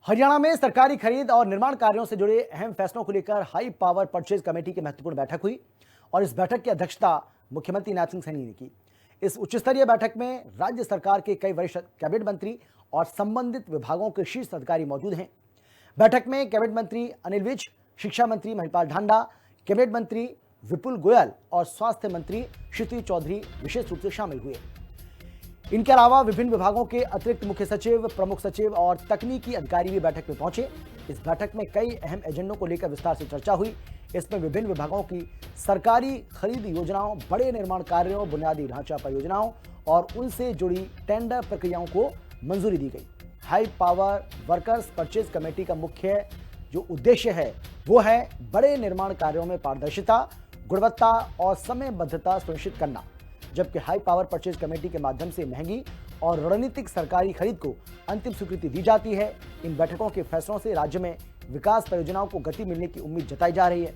हरियाणा में सरकारी खरीद और निर्माण कार्यों से जुड़े अहम फैसलों को लेकर हाई पावर परचेज कमेटी की महत्वपूर्ण बैठक हुई और इस बैठक की अध्यक्षता मुख्यमंत्री नायब सिंह सैनी ने की। इस उच्च स्तरीय बैठक में राज्य सरकार के कई वरिष्ठ कैबिनेट मंत्री और संबंधित विभागों के शीर्ष अधिकारी मौजूद हैं। बैठक में कैबिनेट मंत्री अनिल विज, शिक्षा मंत्री महिपाल ढांडा, कैबिनेट मंत्री विपुल गोयल और स्वास्थ्य मंत्री क्षिति चौधरी विशेष रूप से शामिल हुए। इनके अलावा विभिन्न विभागों के अतिरिक्त मुख्य सचिव, प्रमुख सचिव और तकनीकी अधिकारी भी बैठक में पहुंचे। इस बैठक में कई अहम एजेंडों को लेकर विस्तार से चर्चा हुई। इसमें विभिन्न विभागों की सरकारी खरीद योजनाओं, बड़े निर्माण कार्यों, बुनियादी ढांचा परियोजनाओं और उनसे जुड़ी टेंडर प्रक्रियाओं को मंजूरी दी गई। High power workers purchase committee का मुख्य जो उद्देश्य है वो है बड़े निर्माण कार्यों में पारदर्शिता, गुणवत्ता और समयबद्धता सुनिश्चित करना, जबकि हाई पावर परचेज कमेटी के माध्यम से महंगी और रणनीतिक सरकारी खरीद को अंतिम स्वीकृति दी जाती है। इन बैठकों के फैसलों से राज्य में विकास परियोजनाओं को गति मिलने की उम्मीद जताई जा रही है।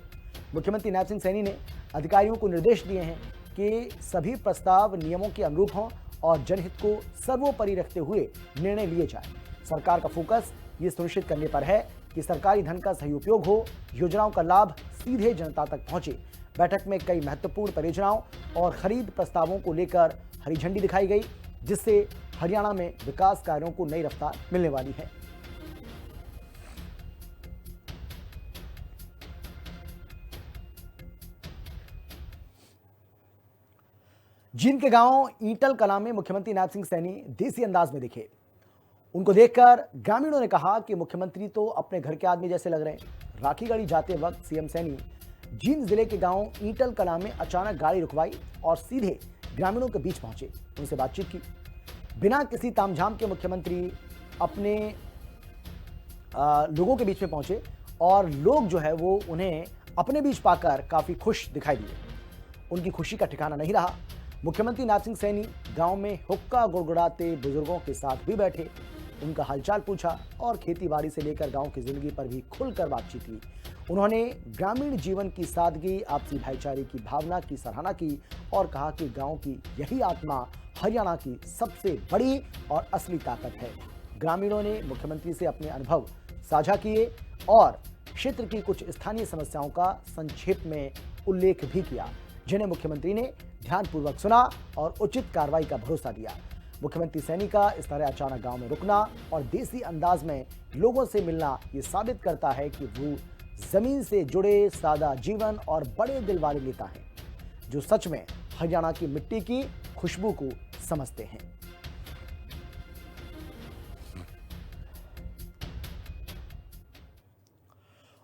मुख्यमंत्री नायब सिंह सैनी ने अधिकारियों को निर्देश दिए हैं कि सभी प्रस्ताव नियमों के अनुरूप हों और जनहित को सर्वोपरि रखते हुए निर्णय लिए जाए। सरकार का फोकस ये सुनिश्चित करने पर है कि सरकारी धन का सही उपयोग हो, योजनाओं का लाभ सीधे जनता तक पहुंचे। बैठक में कई महत्वपूर्ण परियोजनाओं और खरीद प्रस्तावों को लेकर हरी झंडी दिखाई गई, जिससे हरियाणा में विकास कार्यों को नई रफ्तार मिलने वाली है। जींद के गांव ईंटल कला में मुख्यमंत्री नायब सिंह सैनी देसी अंदाज में दिखे। उनको देखकर ग्रामीणों ने कहा कि मुख्यमंत्री तो अपने घर के आदमी जैसे लग रहे हैं। राखी गढ़ी जाते वक्त सीएम सैनी जींद जिले के गांव ईंटल कला में अचानक गाड़ी रुकवाई और सीधे ग्रामीणों के बीच पहुंचे, उनसे बातचीत की। बिना किसी तामझाम के मुख्यमंत्री अपने लोगों के बीच में पहुंचे और लोग जो है वो उन्हें अपने बीच पाकर काफी खुश दिखाई दिए। उनकी खुशी का ठिकाना नहीं रहा। मुख्यमंत्री नायब सिंह सैनी गांव में हुक्का गुड़गुड़ाते बुजुर्गों के साथ भी बैठे, उनका हालचाल पूछा और खेतीबाड़ी से लेकर गांव की जिंदगी पर भी खुलकर बातचीत की। उन्होंने ग्रामीण जीवन की सादगी, आपसी भाईचारे की भावना की सराहना की और कहा कि गांव की यही आत्मा हरियाणा की सबसे बड़ी और असली ताकत है। ग्रामीणों ने मुख्यमंत्री से अपने अनुभव साझा किए और क्षेत्र की कुछ स्थानीय समस्याओं का संक्षेप में उल्लेख भी किया, जिन्हें मुख्यमंत्री ने ध्यानपूर्वक सुना और उचित कार्रवाई का भरोसा दिया। मुख्यमंत्री सैनी का इस तरह अचानक गांव में रुकना और देसी अंदाज में लोगों से मिलना ये साबित करता है कि वो जमीन से जुड़े सादा जीवन और बड़े दिल वाले नेता हैं, जो सच में हरियाणा की मिट्टी की खुशबू को समझते हैं।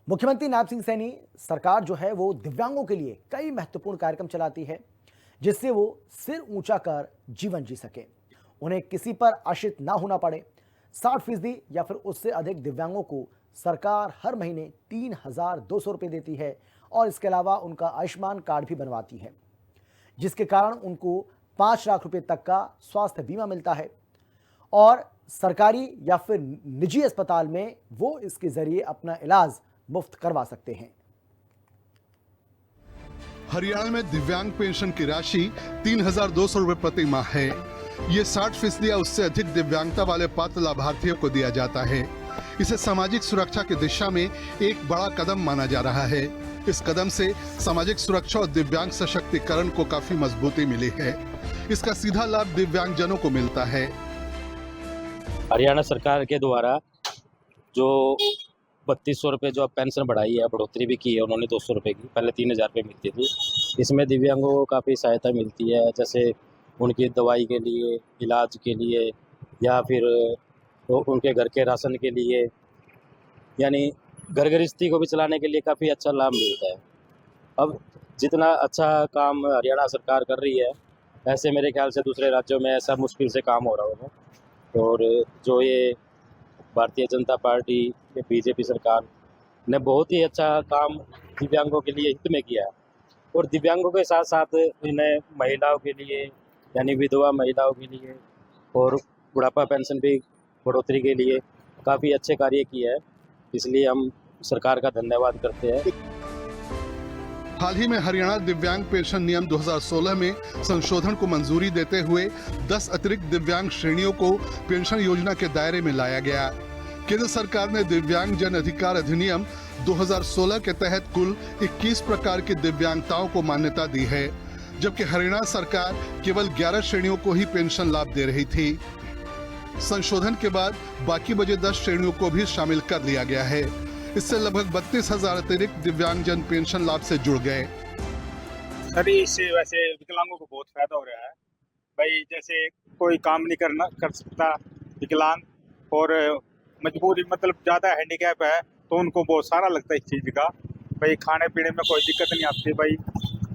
मुख्यमंत्री नायब सिंह सैनी सरकार जो है वो दिव्यांगों के लिए कई महत्वपूर्ण कार्यक्रम चलाती है, जिससे वो सिर ऊंचा कर जीवन जी सके, उन्हें किसी पर आश्रित ना होना पड़े। 60% या फिर उससे अधिक दिव्यांगों को सरकार हर महीने 3,200 रुपये देती है और इसके अलावा उनका आयुष्मान कार्ड भी बनवाती है, जिसके कारण उनको 5 लाख रुपए तक का स्वास्थ्य बीमा मिलता है और सरकारी या फिर निजी अस्पताल में वो इसके जरिए अपना इलाज मुफ्त करवा सकते हैं। हरियाणा में दिव्यांग पेंशन की राशि 3,200 रुपए प्रति माह है। ये 60% या उससे अधिक दिव्यांगता वाले पात्र लाभार्थियों को दिया जाता है। इसे सामाजिक सुरक्षा की दिशा में एक बड़ा कदम माना जा रहा है। इस कदम से सामाजिक सुरक्षा और दिव्यांग सशक्तिकरण को काफी मजबूती मिली है। इसका सीधा लाभ दिव्यांगजनों को मिलता है। हरियाणा सरकार के द्वारा जो 3200 रुपये जो पेंशन बढ़ाई है, बढ़ोतरी भी की है उन्होंने 200 रुपये की, पहले 3,000 रुपये मिलती थी। इसमें दिव्यांगों को काफ़ी सहायता मिलती है, जैसे उनकी दवाई के लिए, इलाज के लिए या फिर उनके घर के राशन के लिए, यानी घर गृहस्थी को भी चलाने के लिए काफ़ी अच्छा लाभ मिलता है। अब जितना अच्छा काम हरियाणा सरकार कर रही है, ऐसे मेरे ख्याल से दूसरे राज्यों में ऐसा मुश्किल से काम हो रहा होगा। और जो ये भारतीय जनता पार्टी या बीजेपी सरकार ने बहुत ही अच्छा काम दिव्यांगों के लिए हित में किया है और दिव्यांगों के साथ साथ इन्हें महिलाओं के लिए यानी विधवा महिलाओं के लिए और बुढ़ापा पेंशन भी बढ़ोतरी के लिए काफ़ी अच्छे कार्य किए हैं, इसलिए हम सरकार का धन्यवाद करते हैं। हाल ही में हरियाणा दिव्यांग पेंशन नियम 2016 में संशोधन को मंजूरी देते हुए 10 अतिरिक्त दिव्यांग श्रेणियों को पेंशन योजना के दायरे में लाया गया। केंद्र सरकार ने दिव्यांग जन अधिकार अधिनियम 2016 के तहत कुल 21 प्रकार की दिव्यांगताओं को मान्यता दी है, जबकि हरियाणा सरकार केवल 11 श्रेणियों को ही पेंशन लाभ दे रही थी। संशोधन के बाद बाकी बचे 10 श्रेणियों को भी शामिल कर लिया गया है। इससे लगभग 32,000 अतिरिक्त दिव्यांगजन पेंशन लाभ से जुड़ गए। अभी इससे वैसे विकलांगों को बहुत फायदा हो रहा है भाई। जैसे कोई काम नहीं कर सकता विकलांग, और मजबूरी मतलब ज्यादा हैंडीकैप है, तो उनको बहुत सारा लगता है इस चीज का भाई। खाने पीने में कोई दिक्कत नहीं आती भाई।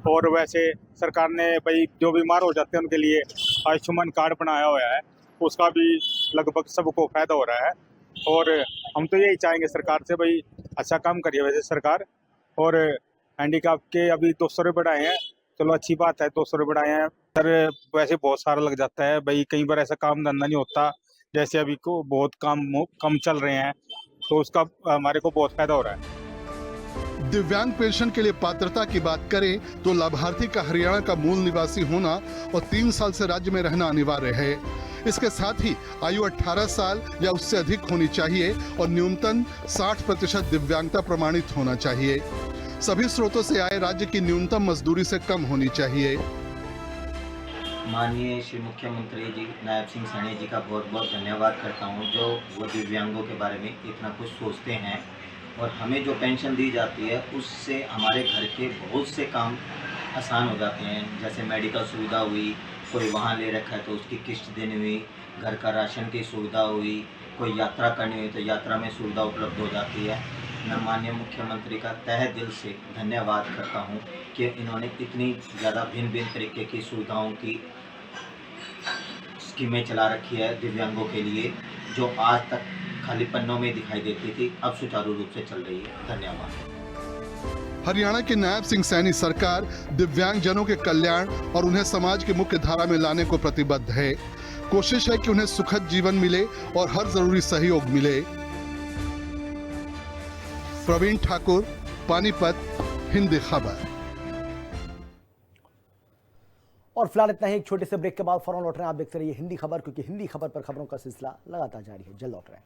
और वैसे सरकार ने भाई जो बीमार हो जाते हैं उनके लिए आयुष्मान कार्ड बनाया हुआ है, उसका भी लगभग सबको फायदा हो रहा है। और हम तो यही चाहेंगे सरकार से भाई, अच्छा काम करिए वैसे सरकार। और हैंडीकैप के अभी 200 रुपये बढ़ाए हैं, चलो अच्छी बात है, 200 रुपये बढ़ाए हैं। सर वैसे बहुत सारा लग जाता है भाई, कई बार ऐसा काम धंधा नहीं होता, जैसे अभी को बहुत काम कम चल रहे हैं, तो उसका हमारे को बहुत फायदा हो रहा है। दिव्यांग पेंशन के लिए पात्रता की बात करें तो लाभार्थी का हरियाणा का मूल निवासी होना और 3 साल से राज्य में रहना अनिवार्य है। इसके साथ ही आयु 18 साल या उससे अधिक होनी चाहिए और न्यूनतम 60% दिव्यांगता प्रमाणित होना चाहिए। सभी स्रोतों से आय राज्य की न्यूनतम मजदूरी से कम होनी चाहिए। माननीय श्री मुख्यमंत्री जी नायब सिंह सैनी जी का बहुत बहुत धन्यवाद करता हूं, जो वो दिव्यांगों के बारे में इतना कुछ सोचते हैं। और हमें जो पेंशन दी जाती है उससे हमारे घर के बहुत से काम आसान हो जाते हैं। जैसे मेडिकल सुविधा हुई, कोई वाहन ले रखा है तो उसकी किस्त देनी हुई, घर का राशन की सुविधा हुई, कोई यात्रा करनी हुई तो यात्रा में सुविधा उपलब्ध हो जाती है। मैं माननीय मुख्यमंत्री का तहे दिल से धन्यवाद करता हूं कि इन्होंने इतनी ज़्यादा भिन्न भिन्न तरीके की सुविधाओं की स्कीमें चला रखी है दिव्यांगों के लिए, जो आज तक खाली पन्नों में दिखाई देती थी, अब सुचारू रूप से चल रही है। धन्यवाद। हरियाणा की नायब सिंह सैनी सरकार दिव्यांग जनों के कल्याण और उन्हें समाज की मुख्य धारा में लाने को प्रतिबद्ध है। कोशिश है कि उन्हें सुखद जीवन मिले और हर जरूरी सहयोग मिले। प्रवीण ठाकुर, पानीपत, हिंदी खबर। और फिलहाल इतना ही। एक छोटे से ब्रेक के बाद फौरन लौट रहे हैं। आप देखते रहिए हिंदी खबर, क्योंकि हिंदी खबर पर खबरों का सिलसिला लगातार जारी है। जल्द लौट रहे हैं।